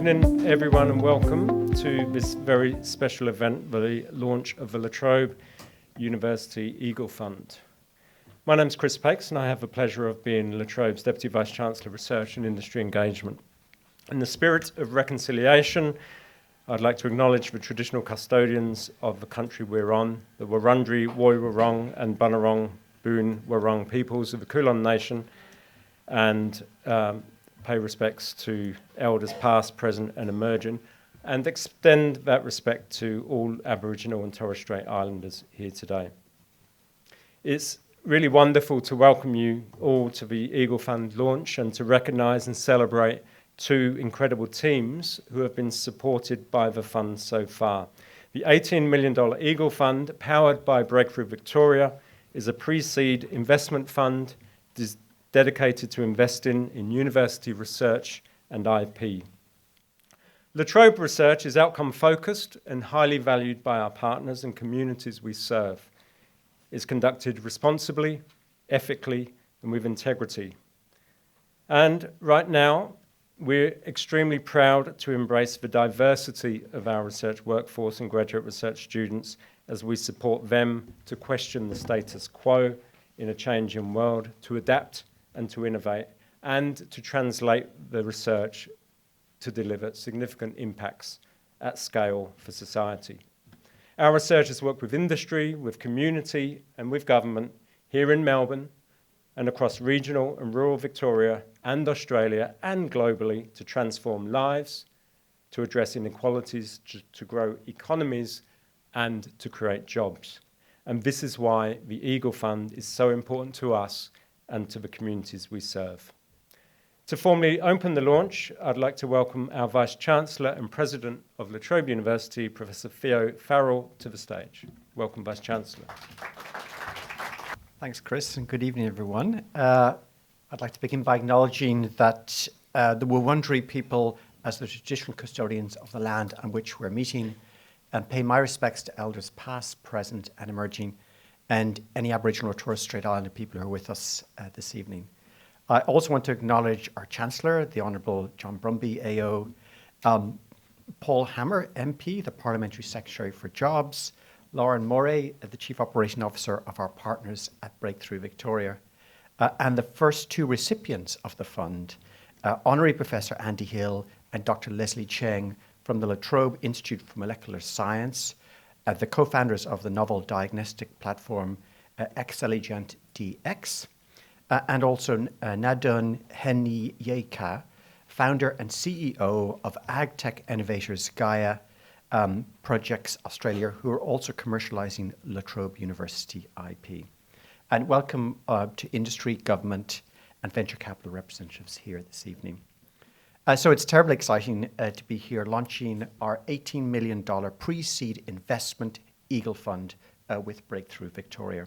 evening, everyone, and welcome to this very special event, the launch of the Trobe University Eagle Fund. My name's Chris Pakes, and I have the pleasure of being La Trobe's Deputy Vice-Chancellor of Research and Industry Engagement. In the spirit of reconciliation, I'd like to acknowledge the traditional custodians of the country we're on, the Wurundjeri, Woi Wurrung and Bunurong Boon Wurrung peoples of the Kulin Nation, and pay respects to elders past, present and emerging, and extend that respect to all Aboriginal and Torres Strait Islanders here today. It's really wonderful to welcome you all to the Eagle Fund launch and to recognise and celebrate two incredible teams who have been supported by the fund so far. The $18 million Eagle Fund, powered by Breakthrough Victoria, is a pre-seed investment fund dedicated to investing in university research and IP. La Trobe research is outcome-focused and highly valued by our partners and communities we serve. It's conducted responsibly, ethically, and with integrity. And right now, we're extremely proud to embrace the diversity of our research workforce and graduate research students as we support them to question the status quo in a changing world, to adapt and to innovate, and to translate the research to deliver significant impacts at scale for society. Our researchers work with industry, with community, and with government here in Melbourne and across regional and rural Victoria and Australia and globally to transform lives, to address inequalities, to grow economies, and to create jobs. And this is why the Eagle Fund is so important to us and to the communities we serve. To formally open the launch, I'd like to welcome our Vice-Chancellor and President of La Trobe University, Professor Theo Farrell, to the stage. Welcome, Vice-Chancellor. Thanks, Chris, and good evening, everyone. I'd like to begin by acknowledging that the Wurundjeri people, as the traditional custodians of the land on which we're meeting, and pay my respects to elders past, present, and emerging, and any Aboriginal or Torres Strait Islander people who are with us this evening. I also want to acknowledge our Chancellor, the Honourable John Brumby, AO, Paul Hammer, MP, the Parliamentary Secretary for Jobs, Lauren Moray, the Chief Operating Officer of our partners at Breakthrough Victoria, and the first two recipients of the fund, Honorary Professor Andy Hill and Dr. Leslie Cheng from the La Trobe Institute for Molecular Science, the co-founders of the novel diagnostic platform ExCelligent DX, and also Nadun Heniyeka, founder and CEO of AgTech Innovators GAIA Projects Australia, who are also commercialising La Trobe University IP. And welcome to industry, government, and venture capital representatives here this evening. So it's terribly exciting to be here launching our $18 million pre-seed investment Eagle Fund with Breakthrough Victoria.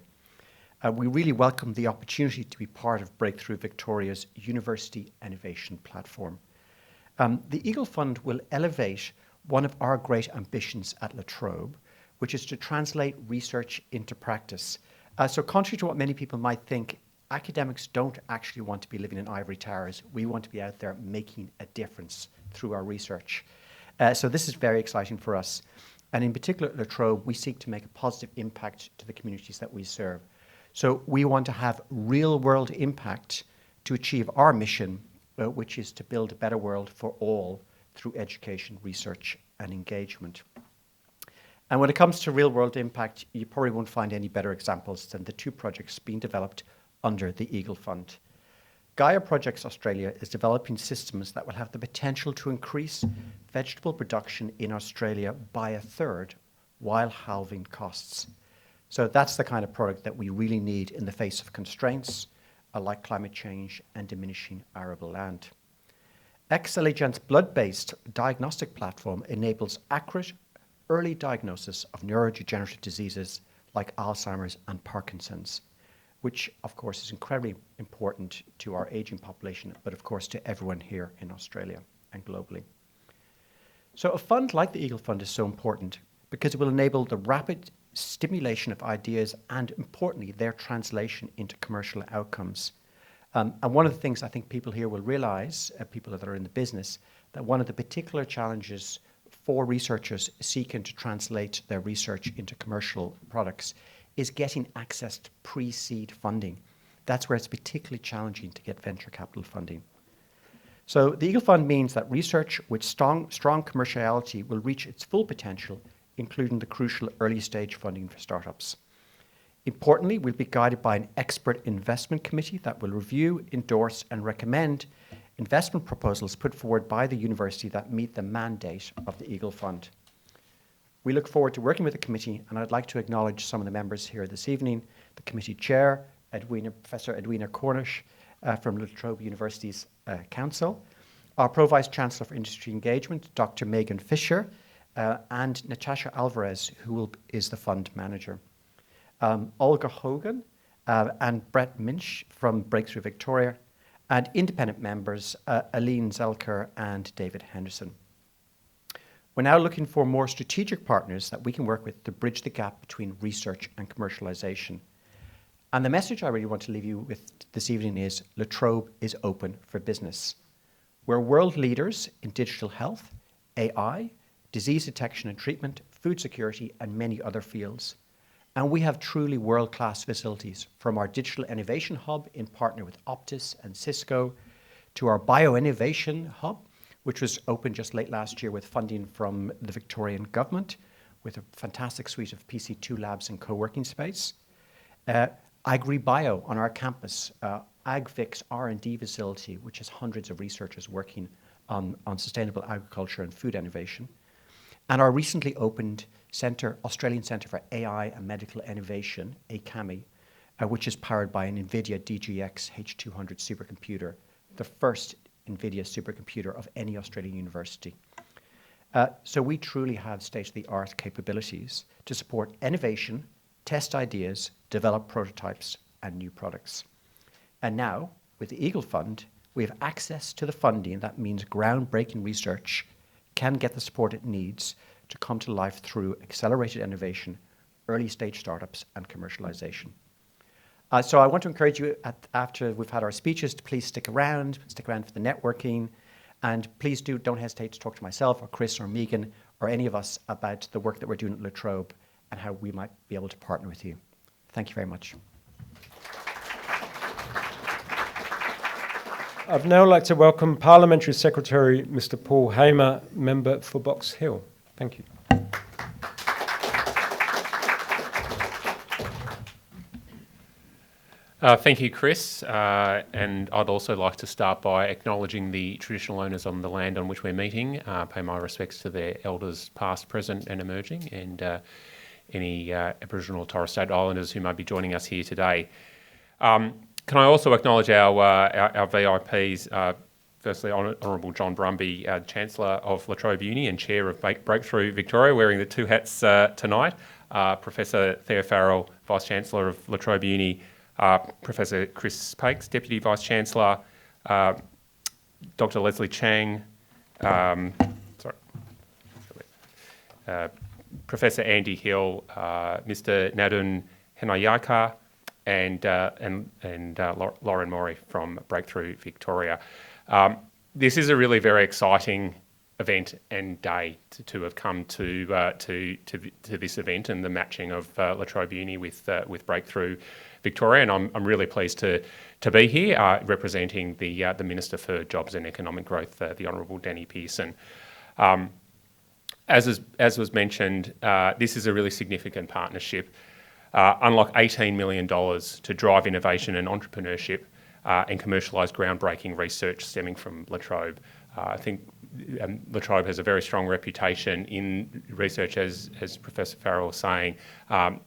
We really welcome the opportunity to be part of Breakthrough Victoria's University Innovation Platform. The Eagle Fund will elevate one of our great ambitions at La Trobe, which is to translate research into practice. So contrary to what many people might think, academics don't actually want to be living in ivory towers. We want to be out there making a difference through our research. So this is very exciting for us. And in particular at La Trobe, we seek to make a positive impact to the communities that we serve. So we want to have real-world impact to achieve our mission, which is to build a better world for all through education, research, and engagement. And when it comes to real-world impact, you probably won't find any better examples than the two projects being developed under the Eagle Fund. GAIA Projects Australia is developing systems that will have the potential to increase vegetable production in Australia by 1/3 while halving costs. So that's the kind of product that we really need in the face of constraints like climate change and diminishing arable land. ExCelligent's blood-based diagnostic platform enables accurate early diagnosis of neurodegenerative diseases like Alzheimer's and Parkinson's, which of course is incredibly important to our aging population, but of course to everyone here in Australia and globally. So a fund like the Eagle Fund is so important because it will enable the rapid stimulation of ideas and, importantly, their translation into commercial outcomes. And one of the things I think people here will realize, people that are in the business, that one of the particular challenges for researchers seeking to translate their research into commercial products is getting access to pre-seed funding. That's where it's particularly challenging to get venture capital funding. So the Eagle Fund means that research with strong commerciality will reach its full potential, including the crucial early stage funding for startups. Importantly, we'll be guided by an expert investment committee that will review, endorse, and recommend investment proposals put forward by the university that meet the mandate of the Eagle Fund. We look forward to working with the committee, and I'd like to acknowledge some of the members here this evening. The committee chair, Professor Edwina Cornish from La Trobe University's Council, our Pro-Vice Chancellor for Industry Engagement, Dr. Megan Fisher, and Natasha Alvarez, who is the fund manager. Olga Hogan and Brett Minch from Breakthrough Victoria, and independent members Aline Zelker and David Henderson. We're now looking for more strategic partners that we can work with to bridge the gap between research and commercialization. And the message I really want to leave you with this evening is La Trobe is open for business. We're world leaders in digital health, AI, disease detection and treatment, food security, and many other fields. And we have truly world-class facilities, from our Digital Innovation Hub in partner with Optus and Cisco, to our Bioinnovation Hub, which was opened just late last year with funding from the Victorian government, with a fantastic suite of PC2 labs and co-working space. AgriBio on our campus, AgFix R&D facility, which has hundreds of researchers working on sustainable agriculture and food innovation. And our recently opened Australian Centre for AI and Medical Innovation, ACAMI, which is powered by an NVIDIA DGX H200 supercomputer, the first NVIDIA supercomputer of any Australian university. So we truly have state-of-the-art capabilities to support innovation, test ideas, develop prototypes, and new products. And now, with the Eagle Fund, we have access to the funding that means groundbreaking research can get the support it needs to come to life through accelerated innovation, early stage startups, and commercialization. So I want to encourage you, after we've had our speeches, to please stick around for the networking, and please don't hesitate to talk to myself or Chris or Megan or any of us about the work that we're doing at La Trobe and how we might be able to partner with you. Thank you very much. I'd now like to welcome Parliamentary Secretary Mr. Paul Hamer, member for Box Hill. Thank you. Thank you, Chris. And I'd also like to start by acknowledging the traditional owners on the land on which we're meeting, pay my respects to their elders past, present and emerging, and any Aboriginal or Torres Strait Islanders who might be joining us here today. Can I also acknowledge our VIPs, firstly Honourable John Brumby, Chancellor of La Trobe Uni and Chair of Breakthrough Victoria, wearing the two hats tonight, Professor Theo Farrell, Vice-Chancellor of La Trobe Uni, Professor Chris Pakes, Deputy Vice-Chancellor, Dr. Leslie Chang, Professor Andy Hill, Mr. Nadun Henayaka, and Lauren Morey from Breakthrough Victoria. This is a really very exciting event and day to have come to this event and the matching of La Trobe Uni with Breakthrough Victoria, and I'm really pleased to be here representing the Minister for Jobs and Economic Growth, the Honourable Danny Pearson. As was mentioned, this is a really significant partnership. Unlock $18 million to drive innovation and entrepreneurship and commercialise groundbreaking research stemming from La Trobe. I think La Trobe has a very strong reputation in research, as Professor Farrell was saying.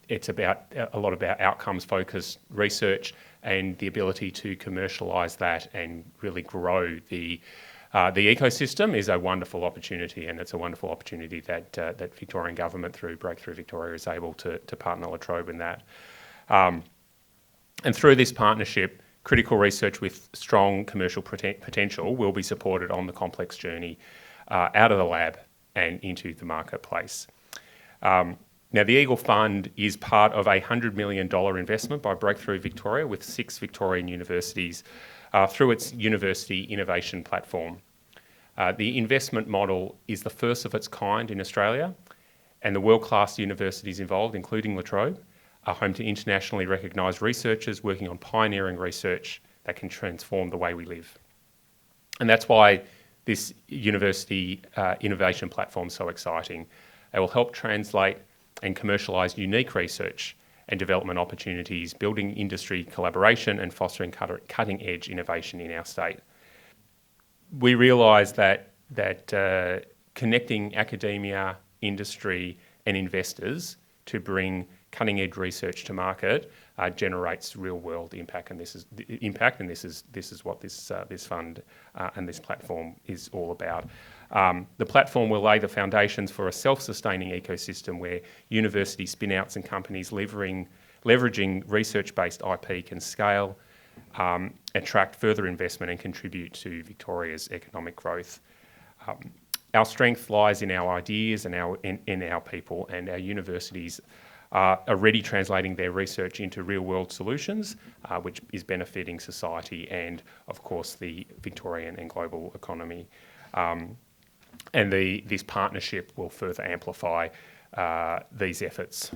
It's about a lot about outcomes-focused research and the ability to commercialise that and really grow the ecosystem is a wonderful opportunity, and it's a wonderful opportunity that Victorian Government through Breakthrough Victoria is able to partner La Trobe in that. And through this partnership, critical research with strong commercial potential will be supported on the complex journey out of the lab and into the marketplace. Now, the Eagle Fund is part of a $100 million investment by Breakthrough Victoria with 6 Victorian universities through its University Innovation Platform. The investment model is the first of its kind in Australia, and the world-class universities involved, including La Trobe, are home to internationally recognised researchers working on pioneering research that can transform the way we live. And that's why this university innovation platform is so exciting. It will help translate and commercialise unique research and development opportunities, building industry collaboration and fostering cutting-edge innovation in our state. We realise that connecting academia, industry and investors to bring cutting-edge research to market generates real-world impact, and this is what this fund and this platform is all about. The platform will lay the foundations for a self-sustaining ecosystem where university spin-outs and companies leveraging research-based IP can scale, attract further investment and contribute to Victoria's economic growth. Our strength lies in our ideas and in our people, and our universities are already translating their research into real-world solutions, which is benefiting society and, of course, the Victorian and global economy. And this partnership will further amplify these efforts.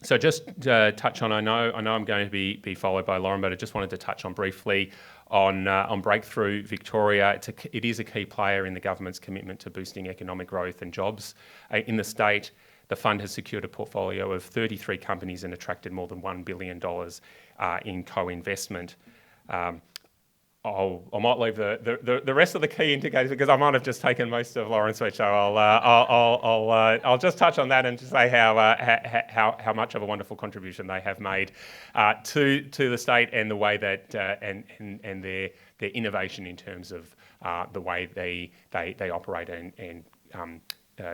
So just touch on, I know I'm going to be followed by Lauren, but I just wanted to touch on briefly on Breakthrough Victoria. It is a key player in the government's commitment to boosting economic growth and jobs in the state. The fund has secured a portfolio of 33 companies and attracted more than $1 billion in co-investment. I might leave the rest of the key indicators because I might have just taken most of Lauren's speech, so I'll just touch on that and just say how much of a wonderful contribution they have made to the state and the way that and their innovation in terms of the way they operate and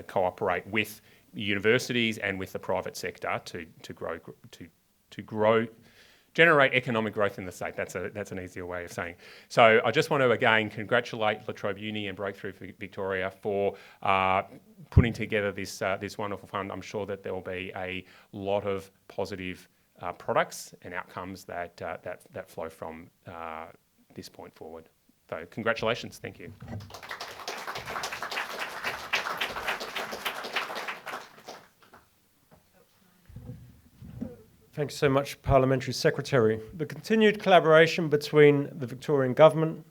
cooperate with universities and with the private sector to grow. Generate economic growth in the state. That's an easier way of saying. So I just want to again congratulate La Trobe Uni and Breakthrough Victoria for putting together this wonderful fund. I'm sure that there will be a lot of positive products and outcomes that flow from this point forward. So congratulations. Thank you. Thanks so much, Parliamentary Secretary. The continued collaboration between the Victorian Government,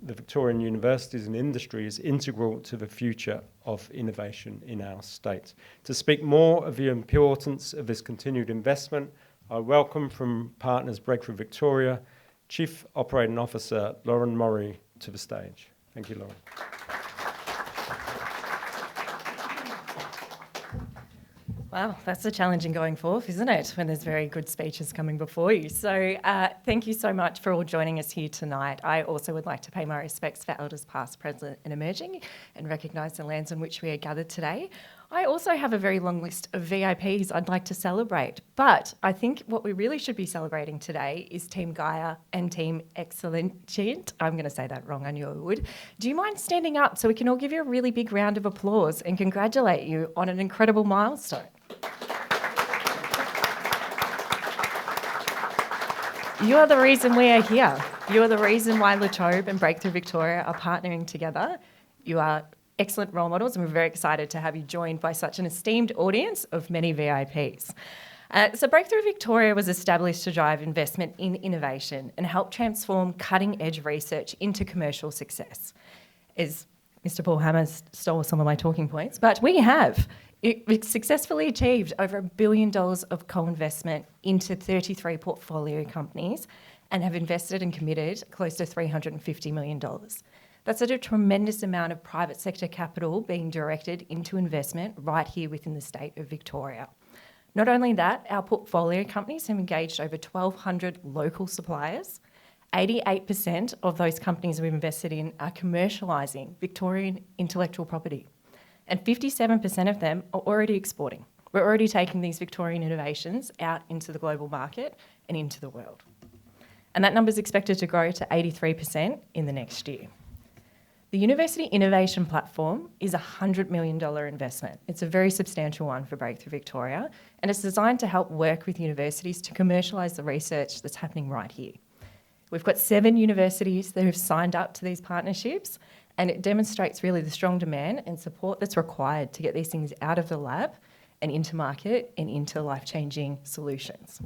the Victorian universities and industry is integral to the future of innovation in our state. To speak more of the importance of this continued investment, I welcome from Partners Breakthrough Victoria, Chief Operating Officer Lauren Murray to the stage. Thank you, Lauren. Wow, that's a challenging going forth, isn't it, when there's very good speeches coming before you. So thank you so much for all joining us here tonight. I also would like to pay my respects for Elders past, present and emerging and recognise the lands on which we are gathered today. I also have a very long list of VIPs I'd like to celebrate, but I think what we really should be celebrating today is Team GAIA and Team ExCelligent. I'm going to say that wrong, I knew I would. Do you mind standing up so we can all give you a really big round of applause and congratulate you on an incredible milestone? You are the reason we are here. You are the reason why La Trobe and Breakthrough Victoria are partnering together. You are excellent role models and we're very excited to have you joined by such an esteemed audience of many VIPs. So Breakthrough Victoria was established to drive investment in innovation and help transform cutting-edge research into commercial success. As Mr. Paul Hammer stole some of my talking points, but we have. It successfully achieved over $1 billion of co-investment into 33 portfolio companies and have invested and committed close to $350 million. That's a tremendous amount of private sector capital being directed into investment right here within the state of Victoria. Not only that, our portfolio companies have engaged over 1,200 local suppliers. 88% of those companies we've invested in are commercialising Victorian intellectual property. And 57% of them are already exporting. We're already taking these Victorian innovations out into the global market and into the world. And that number is expected to grow to 83% in the next year. The University Innovation Platform is a $100 million investment. It's a very substantial one for Breakthrough Victoria, and it's designed to help work with universities to commercialise the research that's happening right here. We've got 7 universities that have signed up to these partnerships, and it demonstrates really the strong demand and support that's required to get these things out of the lab and into market and into life-changing solutions.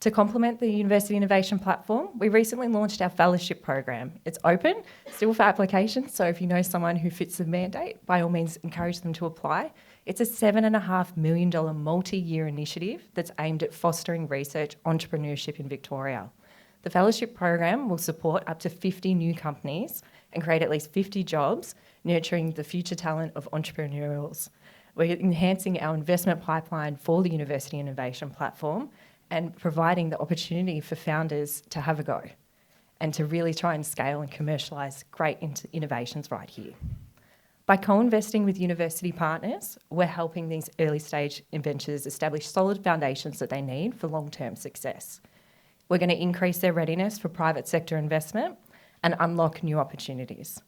To complement the University Innovation Platform, we recently launched our fellowship program. It's open, still for application, so if you know someone who fits the mandate, by all means encourage them to apply. It's a $7.5 million multi-year initiative that's aimed at fostering research entrepreneurship in Victoria. The fellowship program will support up to 50 new companies and create at least 50 jobs, nurturing the future talent of entrepreneurials. We're enhancing our investment pipeline for the University Innovation Platform and providing the opportunity for founders to have a go and to really try and scale and commercialise great innovations right here. By co-investing with university partners, we're helping these early stage ventures establish solid foundations that they need for long-term success. We're going to increase their readiness for private sector investment and unlock new opportunities.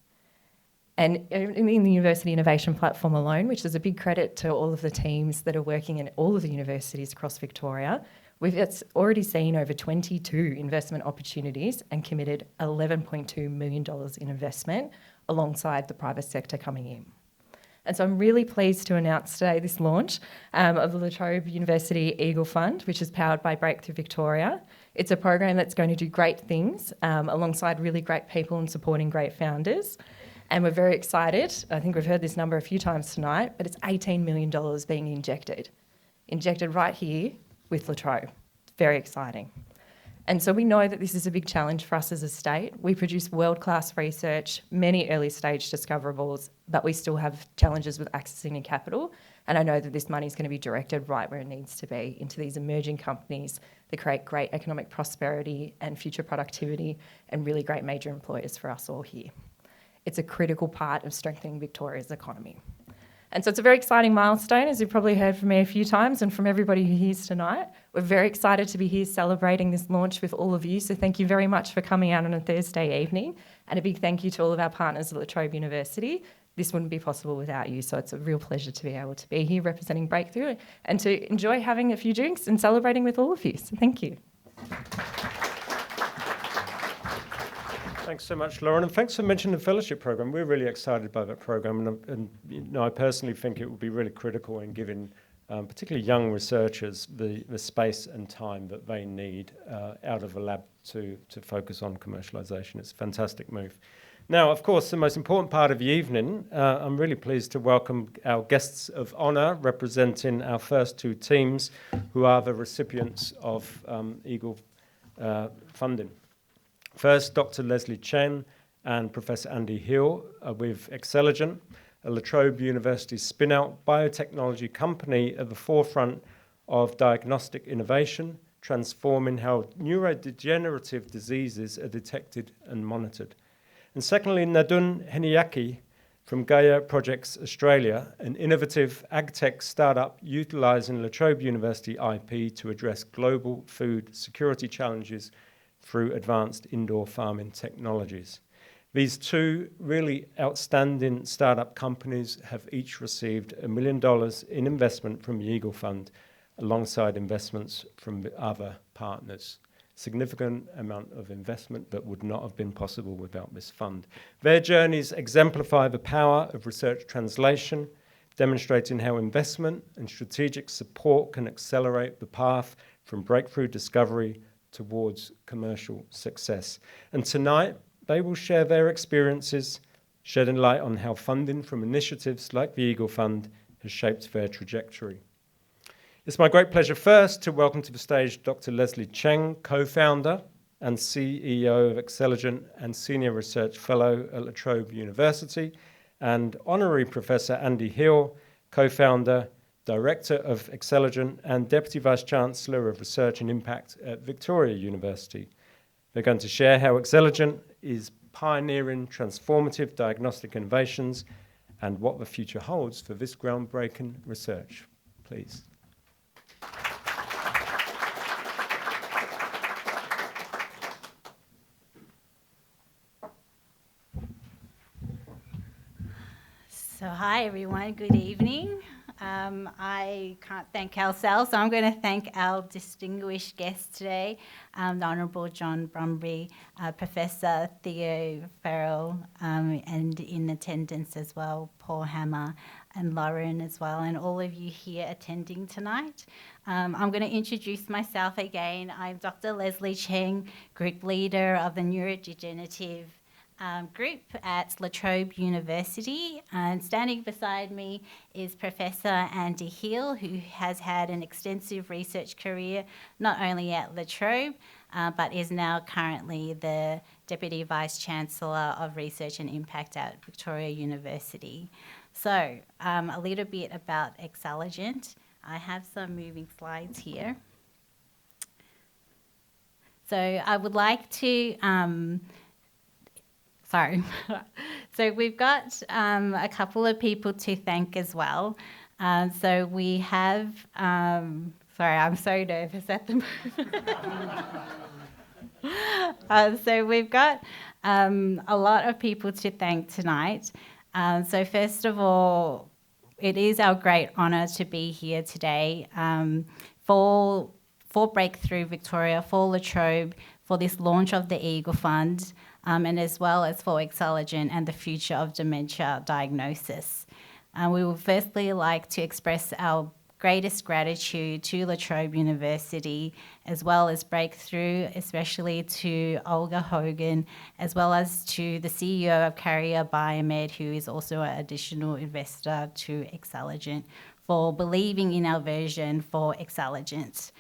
And in the University Innovation Platform alone, which is a big credit to all of the teams that are working in all of the universities across Victoria, we've already seen over 22 investment opportunities and committed $11.2 million in investment alongside the private sector coming in. And so I'm really pleased to announce today this launch of the Trobe University Eagle Fund, which is powered by Breakthrough Victoria. It's a program that's going to do great things alongside really great people and supporting great founders. And we're very excited. I think we've heard this number a few times tonight, but it's $18 million being injected right here with Latrobe. It's very exciting. And so we know that this is a big challenge for us as a state. We produce world-class research, many early-stage discoverables, but we still have challenges with accessing capital. And I know that this money is going to be directed right where it needs to be, into these emerging companies that create great economic prosperity and future productivity and really great major employers for us all here. It's a critical part of strengthening Victoria's economy. And so it's a very exciting milestone, as you've probably heard from me a few times and from everybody who hears tonight. We're very excited to be here celebrating this launch with all of you. So thank you very much for coming out on a Thursday evening. And a big thank you to all of our partners at Trobe University. This wouldn't be possible without you. So it's a real pleasure to be able to be here representing Breakthrough and to enjoy having a few drinks and celebrating with all of you. So thank you. Thanks so much, Lauren, and thanks for mentioning the fellowship program. We're really excited by that program, and you know, I personally think it will be really critical in giving particularly young researchers the space and time that they need out of the lab to focus on commercialisation. It's a fantastic move. Now, of course, the most important part of the evening, I'm really pleased to welcome our guests of honour representing our first 2 teams who are the recipients of Eagle funding. First, Dr. Leslie Chen and Professor Andy Hill with ExCelligent, a La Trobe University spin-out biotechnology company at the forefront of diagnostic innovation, transforming how neurodegenerative diseases are detected and monitored. And secondly, Nadun Heniaki from GAIA Projects Australia, an innovative agtech startup utilising La Trobe University IP to address global food security challenges through advanced indoor farming technologies. These 2 really outstanding startup companies have each received $1 million in investment from the Eagle Fund, alongside investments from the other partners. Significant amount of investment that would not have been possible without this fund. Their journeys exemplify the power of research translation, demonstrating how investment and strategic support can accelerate the path from breakthrough discovery towards commercial success. And tonight, they will share their experiences, shedding light on how funding from initiatives like the Eagle Fund has shaped their trajectory. It's my great pleasure first to welcome to the stage Dr. Leslie Cheng, co-founder and CEO of ExCelligent and Senior Research Fellow at La Trobe University, and Honorary Professor Andy Hill, co-founder, Director of ExCelligent and Deputy Vice-Chancellor of Research and Impact at Victoria University. They're going to share how ExCelligent is pioneering transformative diagnostic innovations and what the future holds for this groundbreaking research. Please. So hi everyone, good evening. I can't thank ourselves, so I'm going to thank our distinguished guests today, the Honourable John Brumby, Professor Theo Farrell, and in attendance as well, Paul Hammer and Lauren as well, and all of you here attending tonight. I'm going to introduce myself again. I'm Dr. Leslie Cheng, Group Leader of the Neurodegenerative group at Latrobe University, and standing beside me is Professor Andy Hill, who has had an extensive research career not only at Latrobe but is now currently the Deputy Vice Chancellor of Research and Impact at Victoria University. So a little bit about ExCelligent. I have some moving slides here. So I would like to So we've got a couple of people to thank as well. So we have, sorry, I'm so nervous at the moment. So we've got a lot of people to thank tonight. So first of all, it is our great honour to be here today for Breakthrough Victoria, for Latrobe, for this launch of the Eagle Fund, and as well as for ExCelligent and the future of dementia diagnosis. We would firstly like to express our greatest gratitude to Latrobe University, as well as Breakthrough, especially to Olga Hogan, as well as to the CEO of GAIA Biomed, who is also an additional investor to ExCelligent, for believing in our vision for ExCelligent.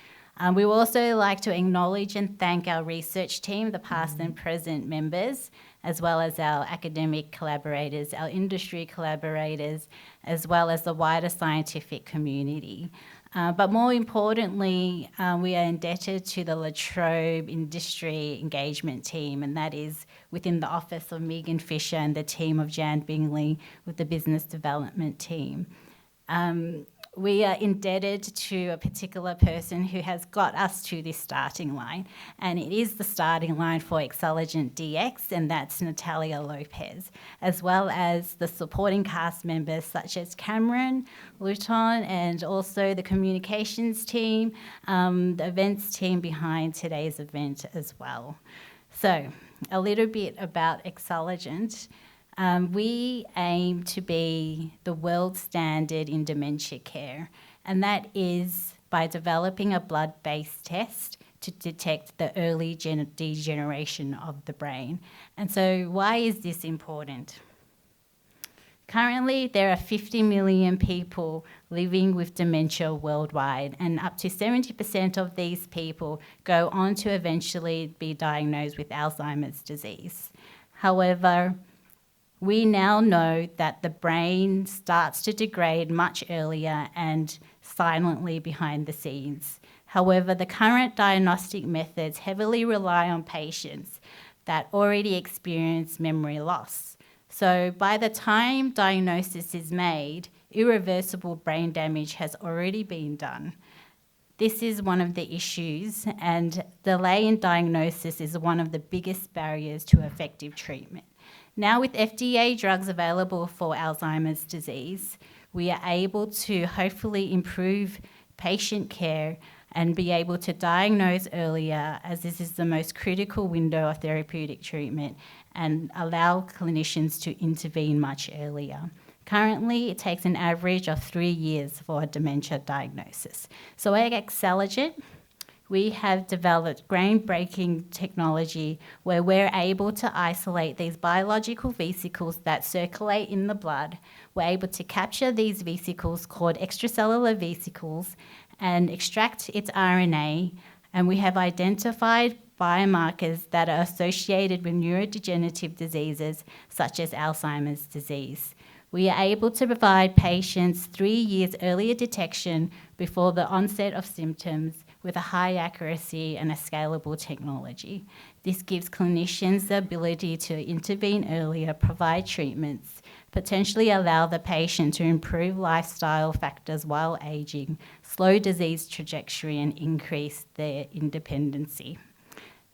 We would also like to acknowledge and thank our research team, the past and present members, as well as our academic collaborators, our industry collaborators, as well as the wider scientific community. But more importantly, we are indebted to the Latrobe Industry Engagement Team, and that is within the office of Megan Fisher and the team of Jan Bingley with the Business Development team. We are indebted to a particular person who has got us to this starting line, and it is the starting line for ExCelligent DX, and that's Natalia Lopez, as well as the supporting cast members such as Cameron Luton, and also the communications team, the events team behind today's event as well. So a little bit about ExCelligent. We aim to be the world standard in dementia care, and that is by developing a blood-based test to detect the early degeneration of the brain. And so why is this important? Currently, there are 50 million people living with dementia worldwide, and up to 70% of these people go on to eventually be diagnosed with Alzheimer's disease. However, we now know that the brain starts to degrade much earlier and silently behind the scenes. However, the current diagnostic methods heavily rely on patients that already experience memory loss. So by the time diagnosis is made, irreversible brain damage has already been done. This is one of the issues, and delay in diagnosis is one of the biggest barriers to effective treatment. Now, with FDA drugs available for Alzheimer's disease, we are able to hopefully improve patient care and be able to diagnose earlier, as this is the most critical window of therapeutic treatment, and allow clinicians to intervene much earlier. Currently, it takes an average of 3 years for a dementia diagnosis. So at ExCelligent, we have developed groundbreaking technology where we're able to isolate these biological vesicles that circulate in the blood. We're able to capture these vesicles called extracellular vesicles and extract its RNA, and we have identified biomarkers that are associated with neurodegenerative diseases such as Alzheimer's disease. We are able to provide patients 3 years earlier detection before the onset of symptoms with a high accuracy and a scalable technology. This gives clinicians the ability to intervene earlier, provide treatments, potentially allow the patient to improve lifestyle factors while aging, slow disease trajectory, and increase their independency.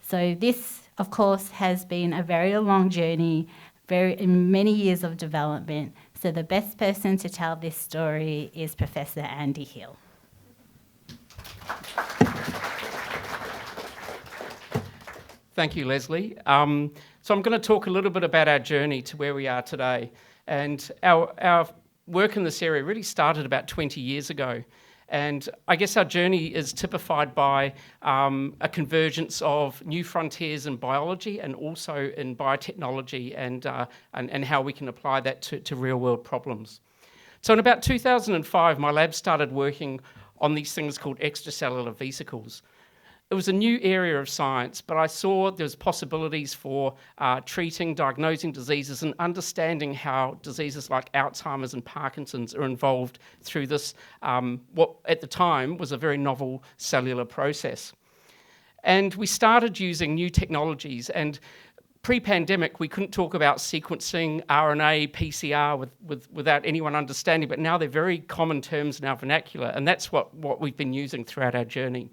So this, of course, has been a very long journey, many years of development. So the best person to tell this story is Professor Andy Hill. Thank you, Leslie. So I'm going to talk a little bit about our journey to where we are today. And our work in this area really started about 20 years ago. And I guess our journey is typified by a convergence of new frontiers in biology and also in biotechnology and how we can apply that to real-world problems. So in about 2005, my lab started working on these things called extracellular vesicles. It was a new area of science, but I saw there was possibilities for treating, diagnosing diseases and understanding how diseases like Alzheimer's and Parkinson's are involved through this, what at the time was a very novel cellular process. And we started using new technologies, and pre-pandemic, we couldn't talk about sequencing, RNA, PCR without anyone understanding, but now they're very common terms in our vernacular, and that's what we've been using throughout our journey.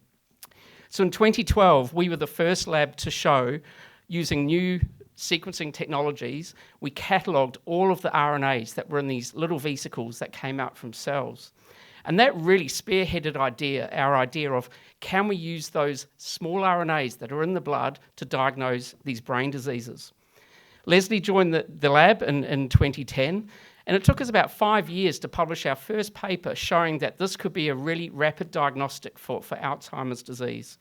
So in 2012, we were the first lab to show, using new sequencing technologies, we catalogued all of the RNAs that were in these little vesicles that came out from cells. And that really spearheaded our idea of, can we use those small RNAs that are in the blood to diagnose these brain diseases? Leslie joined the lab in 2010, and it took us about 5 years to publish our first paper showing that this could be a really rapid diagnostic for Alzheimer's disease.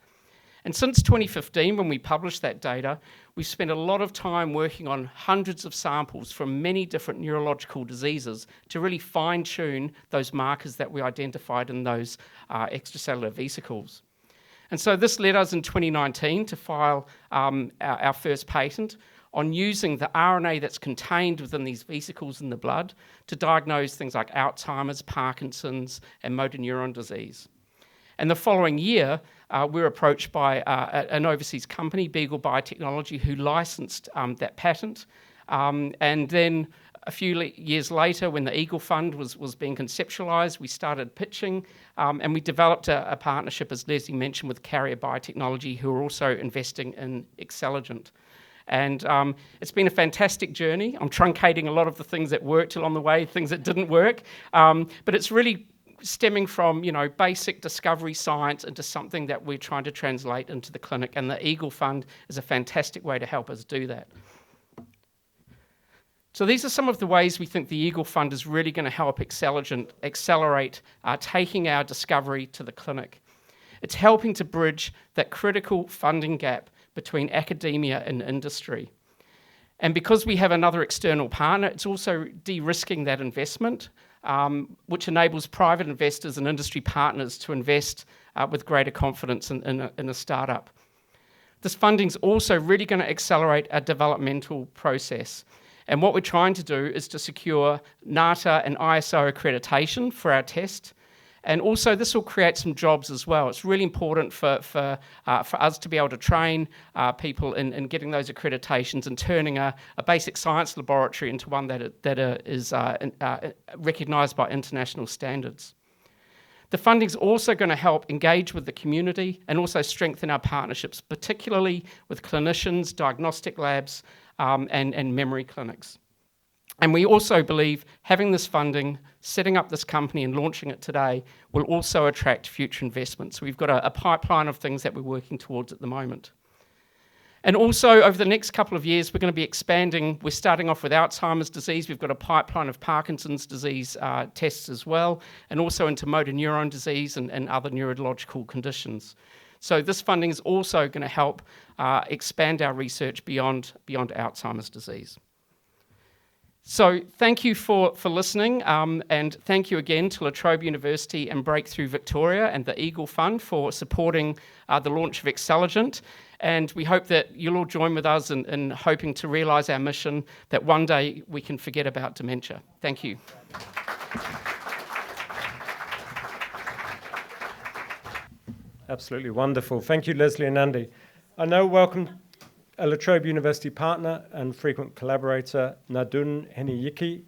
And since 2015, when we published that data, we've spent a lot of time working on hundreds of samples from many different neurological diseases to really fine-tune those markers that we identified in those extracellular vesicles. And so this led us in 2019 to file our first patent on using the RNA that's contained within these vesicles in the blood to diagnose things like Alzheimer's, Parkinson's, and motor neuron disease. And the following year, we were approached by an overseas company, Beagle Biotechnology, who licensed that patent. And then a few years later, when the Eagle Fund was being conceptualised, we started pitching, and we developed a partnership, as Leslie mentioned, with Carrier Biotechnology, who are also investing in ExCelligent. And it's been a fantastic journey. I'm truncating a lot of the things that worked along the way, things that didn't work. But it's really stemming from, basic discovery science into something that we're trying to translate into the clinic. And the Eagle Fund is a fantastic way to help us do that. So these are some of the ways we think the Eagle Fund is really going to help ExCelligent accelerate taking our discovery to the clinic. It's helping to bridge that critical funding gap between academia and industry. And because we have another external partner, it's also de-risking that investment, which enables private investors and industry partners to invest with greater confidence in a startup. This funding is also really going to accelerate our developmental process. And what we're trying to do is to secure NATA and ISO accreditation for our test. And also this will create some jobs as well. It's really important for us to be able to train people in getting those accreditations and turning a basic science laboratory into one that is recognised by international standards. The funding is also going to help engage with the community and also strengthen our partnerships, particularly with clinicians, diagnostic labs, and memory clinics. And we also believe having this funding, setting up this company and launching it today will also attract future investments. We've got a pipeline of things that we're working towards at the moment. And also over the next couple of years, we're going to be expanding. We're starting off with Alzheimer's disease. We've got a pipeline of Parkinson's disease tests as well, and also into motor neuron disease and other neurological conditions. So this funding is also going to help expand our research beyond Alzheimer's disease. So thank you for listening, and thank you again to Trobe University and Breakthrough Victoria and the Eagle Fund for supporting the launch of ExCelligent. And we hope that you'll all join with us in hoping to realise our mission that one day we can forget about dementia. Thank you. Absolutely wonderful. Thank you, Leslie and Andy. I now welcome a Latrobe University partner and frequent collaborator, Nadun Heniyiki,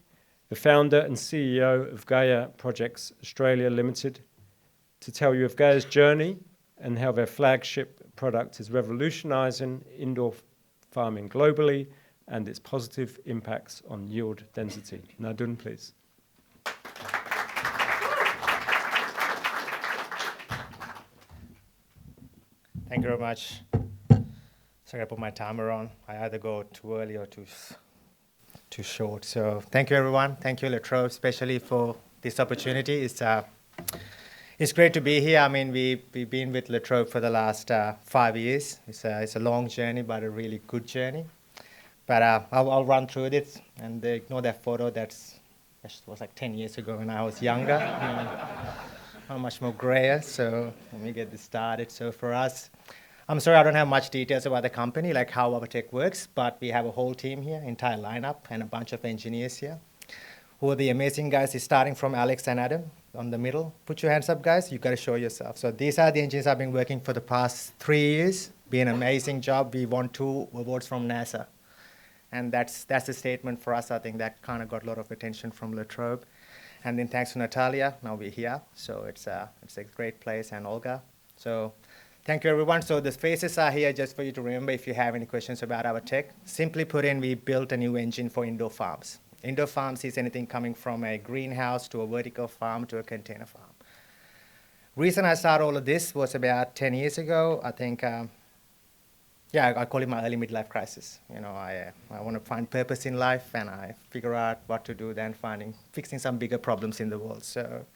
the founder and CEO of GAIA Projects Australia Limited, to tell you of GAIA's journey and how their flagship product is revolutionising indoor farming globally and its positive impacts on yield density. Nadun, please. Thank you very much. Sorry, I put my timer on. I either go too early or too short. So thank you, everyone. Thank you, Latrobe, especially for this opportunity. It's great to be here. I mean, we've been with Latrobe for the last 5 years. It's a long journey, but a really good journey. But I'll run through this and ignore that photo. That was like 10 years ago when I was younger. I'm much more grayer. So let me get this started. So for us, I'm sorry I don't have much details about the company, like how our tech works, but we have a whole team here, entire lineup, and a bunch of engineers here. Who are the amazing guys? Is starting from Alex and Adam on the middle. Put your hands up, guys. You've got to show yourself. So these are the engineers I've been working for the past 3 years. Been an amazing job. We won 2 awards from NASA. And that's a statement for us. I think that kind of got a lot of attention from Latrobe. And then thanks to Natalia, now we're here. So it's a great place, and Olga. So thank you, everyone. So the faces are here just for you to remember if you have any questions about our tech. Simply put in, we built a new engine for indoor farms. Indoor farms is anything coming from a greenhouse to a vertical farm to a container farm. Reason I started all of this was about 10 years ago. I think, I call it my early midlife crisis. I want to find purpose in life, and I figure out what to do then fixing some bigger problems in the world. So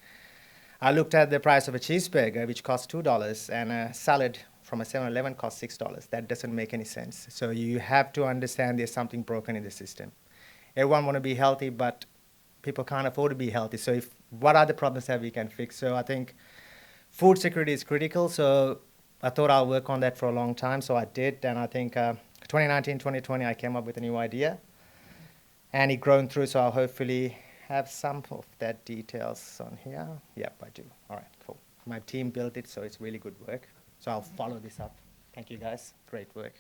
I looked at the price of a cheeseburger, which costs $2, and a salad from a 7-Eleven costs $6. That doesn't make any sense. So you have to understand there's something broken in the system. Everyone want to be healthy, but people can't afford to be healthy. So what are the problems that we can fix? So I think food security is critical. So I thought I'll work on that for a long time. So I did. And I think 2019, 2020, I came up with a new idea. And it grown through. So I'll hopefully have some of that details on here. Yep, I do. All right, cool. My team built it, so it's really good work. So I'll follow this up. Thank you, guys. Great work.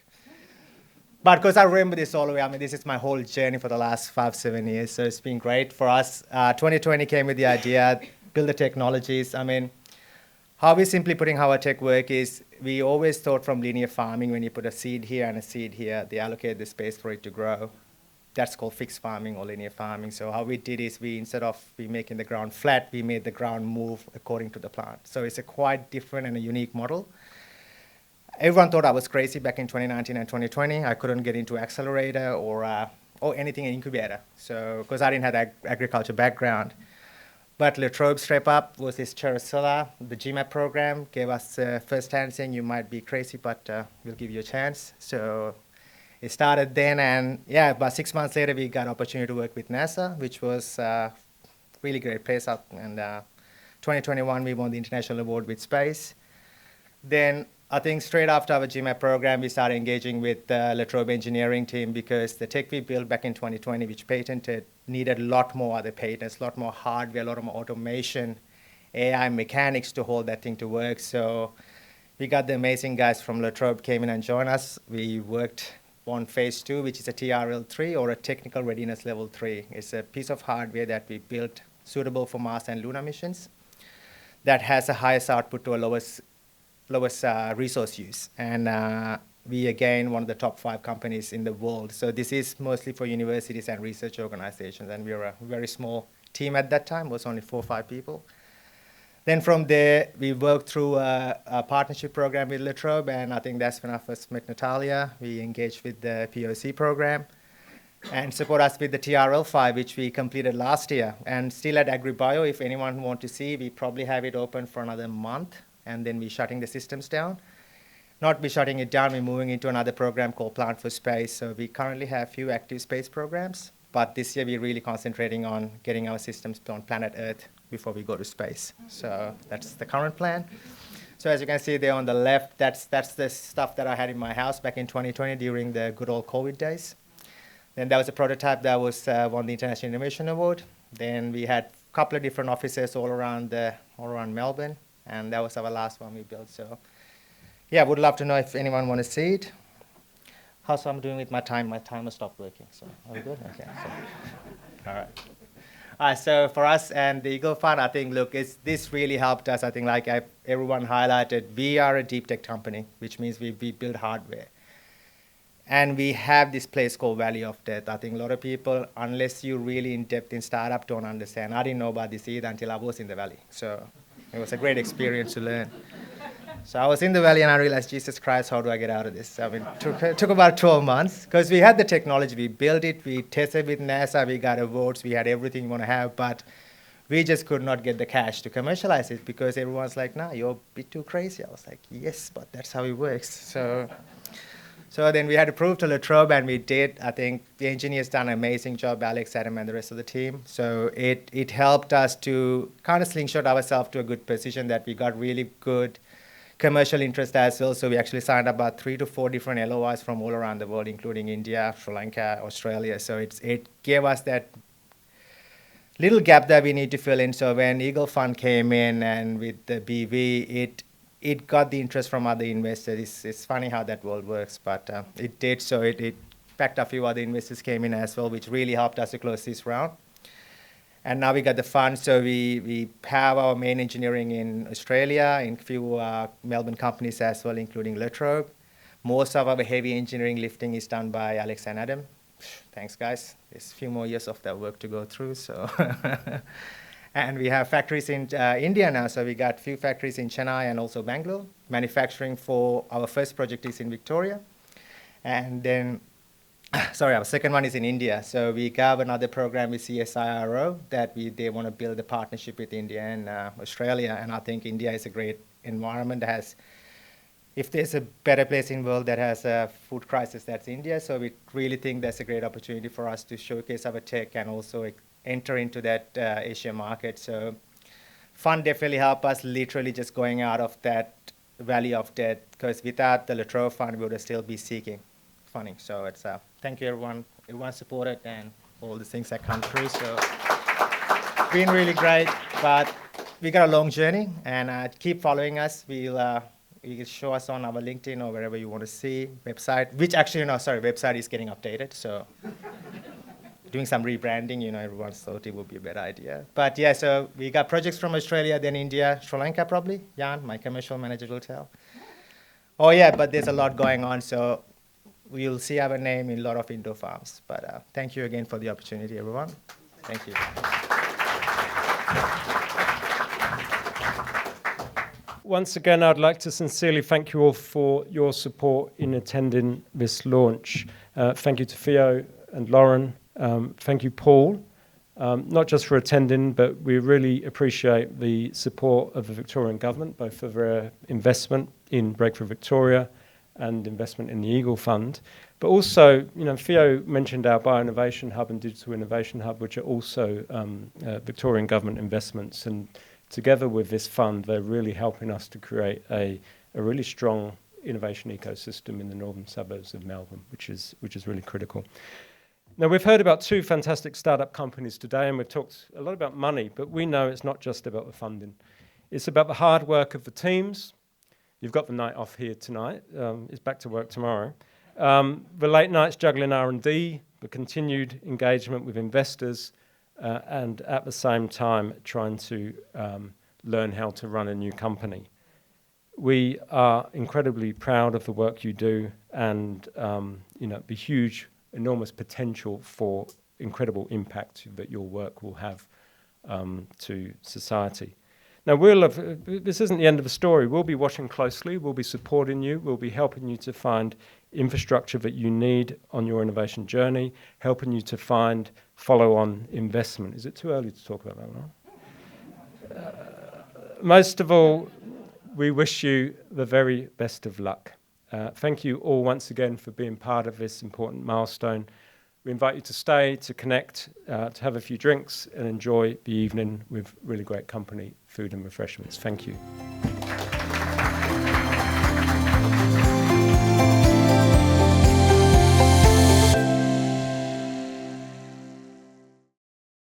But because I remember this all the way, I mean, this is my whole journey for the last 5-7 years, so it's been great for us. 2020 came with the idea, build the technologies. I mean, how we simply putting how our tech work is, we always thought from linear farming, when you put a seed here and a seed here, they allocate the space for it to grow. That's called fixed farming or linear farming. So how we did is instead of making the ground flat, we made the ground move according to the plant. So it's a quite different and a unique model. Everyone thought I was crazy back in 2019 and 2020. I couldn't get into accelerator or anything in incubator, so because I didn't have that agriculture background. But Latrobe Step Up was this Characilla, the GMAP program, gave us first-hand saying you might be crazy, but we'll give you a chance. So it started then, and about 6 months later, we got an opportunity to work with NASA, which was really great place up. And 2021, we won the international award with space. Then I think straight after our GMAP program, we started engaging with the Latrobe engineering team because the tech we built back in 2020, which patented, needed a lot more other patents, a lot more hardware, a lot more automation, AI mechanics to hold that thing to work. So we got the amazing guys from Latrobe came in and joined us. We worked on phase 2, which is a TRL3 or a technical readiness level 3. It's a piece of hardware that we built suitable for Mars and Lunar missions that has the highest output to a lowest resource use. And we, again, one of the top 5 companies in the world. So this is mostly for universities and research organizations. And we were a very small team at that time. It was only 4 or 5 people. Then from there, we worked through a partnership program with Latrobe. And I think that's when I first met Natalia. We engaged with the POC program and support us with the TRL5, which we completed last year. And still at AgriBio, if anyone wants to see, we probably have it open for another month. And then we're shutting the systems down. Not be shutting it down, we're moving into another program called Plant for Space. So we currently have a few active space programs, but this year we're really concentrating on getting our systems on planet Earth before we go to space. So that's the current plan. So as you can see there on the left, that's the stuff that I had in my house back in 2020 during the good old COVID days. Then there was a prototype that was won the International Innovation Award. Then we had a couple of different offices all around Melbourne. And that was our last one we built. So, would love to know if anyone want to see it. How's I'm doing with my time? My timer stopped working. So, are we good? Okay. So, all right. So for us and the Eagle Fund, I think, look, this really helped us. I think, like everyone highlighted, we are a deep tech company, which means we build hardware. And we have this place called Valley of Death. I think a lot of people, unless you're really in depth in startup, don't understand. I didn't know about this either until I was in the valley. So it was a great experience to learn. So I was in the valley and I realized, Jesus Christ, how do I get out of this? I mean, it took about 12 months because we had the technology, we built it, we tested with NASA, we got awards, we had everything we want to have, but we just could not get the cash to commercialize it because everyone's like, nah, you're a bit too crazy. I was like, yes, but that's how it works. So then we had to prove to Latrobe, and we did. I think the engineers done an amazing job, Alex, Adam, and the rest of the team. So it helped us to kind of slingshot ourselves to a good position that we got really good commercial interest as well. So we actually signed about 3 to 4 different LOIs from all around the world, including India, Sri Lanka, Australia. So it gave us that little gap that we need to fill in. So when Eagle Fund came in and with the BV, it got the interest from other investors. It's funny how that world works, but it did. So it packed a few other investors came in as well, which really helped us to close this round. And now we got the fund, so we have our main engineering in Australia, in a few Melbourne companies as well, including Latrobe. Most of our heavy engineering lifting is done by Alex and Adam. Thanks, guys. There's a few more years of that work to go through. So. And we have factories in India now, so we got a few factories in Chennai and also Bangalore. Manufacturing for our first project is in Victoria. And then, our second one is in India. So we have another program with CSIRO that they want to build a partnership with India and Australia. And I think India is a great environment that has, if there's a better place in the world that has a food crisis, that's India. So we really think that's a great opportunity for us to showcase our tech and also enter into that Asia market. So fund definitely helped us literally just going out of that valley of death, because without the Latrobe fund, we would still be seeking funding. So it's thank you everyone supported and all the things that come through. So been really great, but we got a long journey, and keep following us. You can show us on our LinkedIn or wherever you want to see website, which actually, website is getting updated. So doing some rebranding, everyone thought it would be a better idea. But yeah, so we got projects from Australia, then India, Sri Lanka probably. Jan, my commercial manager, will tell. Oh yeah, but there's a lot going on, so we'll see our name in a lot of indoor farms. But thank you again for the opportunity, everyone. Thank you. Once again, I'd like to sincerely thank you all for your support in attending this launch. Thank you to Theo and Lauren. Thank you, Paul, not just for attending, but we really appreciate the support of the Victorian Government, both for their investment in Breakthrough Victoria and investment in the Eagle Fund. But also, Theo mentioned our Bio-Innovation Hub and Digital Innovation Hub, which are also Victorian Government investments. And together with this fund, they're really helping us to create a really strong innovation ecosystem in the northern suburbs of Melbourne, which is really critical. Now, we've heard about 2 fantastic startup companies today, and we've talked a lot about money, but we know it's not just about the funding. It's about the hard work of the teams. You've got the night off here tonight. It's back to work tomorrow. The late nights juggling R&D, the continued engagement with investors, and at the same time trying to learn how to run a new company. We are incredibly proud of the work you do, and the huge enormous potential for incredible impact that your work will have to society. Now, this isn't the end of the story. We'll be watching closely. We'll be supporting you. We'll be helping you to find infrastructure that you need on your innovation journey, helping you to find follow-on investment. Is it too early to talk about that now? Most of all, we wish you the very best of luck. Thank you all once again for being part of this important milestone. We invite you to stay, to connect, to have a few drinks and enjoy the evening with really great company, food and refreshments. Thank you.